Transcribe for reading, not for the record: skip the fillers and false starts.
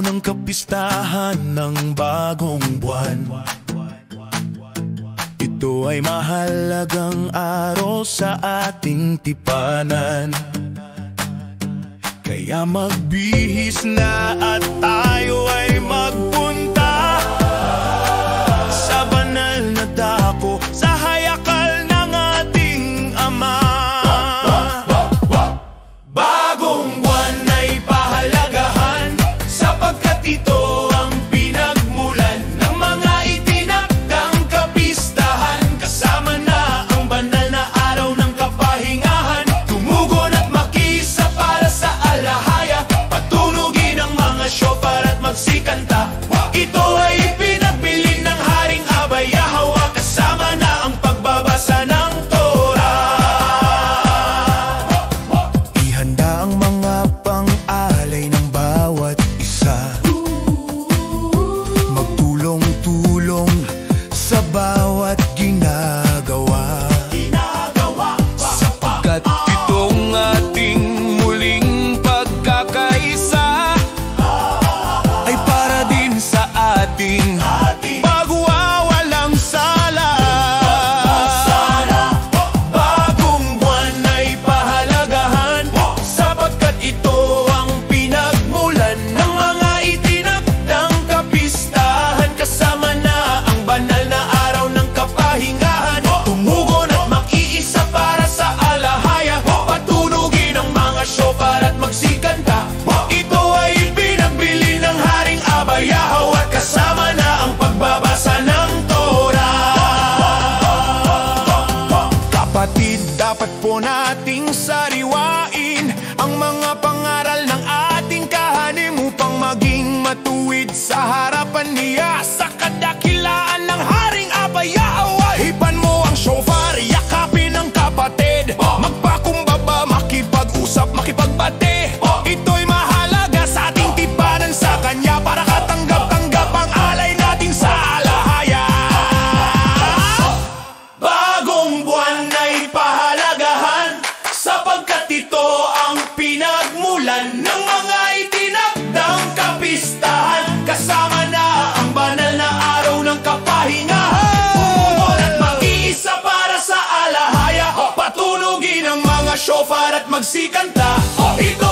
ng kapistahan ng bagong buwan. Ito ay mahalagang araw sa ating tipanan. Kaya magbihis na at tayo ay magpunta sa banal na dako, sa hayakal ng ating Ama. Bagong buwan ay pahalagahan, sapagkat ito ang pinagmulan ng mga itinakdang kapistahan. Kasama na ang banal na araw ng kapahingahan, tumugon at makisa para sa alahaya, patunugin ang mga shofar at magsikanta. Ito ay pinagbilin ng Haring Abba Yahweh, kasama na ang pagbabasa ng Torah. Ihanda ang mga pang-alay ng bawat isa, magtulong-tulong sa bawat ginagawa, sapagkat itong ating muling pagkakaisa ay para din sa ating pagwawalang sala. Bagong buwan ay pahalagahan, sapagkat ito ang pinagmulan ng mga itinakdang kapistahan. Kasama na ang banal na araw ng kapahingahan, tumugon at makiisa para sa alahaya, patunugin ang mga shofar at magsikanta. Ito ay pinagbili ng Haring Abba Yahweh, kasama na ang pagbabasa ng Torah. Kapatid, dapat po nating sariwain ang mga pangaral ng ating kahanim upang maging matuwid sa harapan niya, sa kadakilaan ng Haring Abba Yahweh. Hipan mo ang shofar, yakapin ang kapatid, magpakumbaba, makipag-usap, makipagbate. Ito'y mahalaga sa ating tipanan sa Kanya, para katanggap-tanggap ang alay natin sa alahaya. Bagong buwan ay pahalagahan, sapagkat ito ang pinagmulan ng mga itinakdang kapistahan. Kasama na ang banal na araw ng kapahingahan, tumugon at mag-iisa para sa alahaya, patunugin ang mga shofar at magsikanta. Ito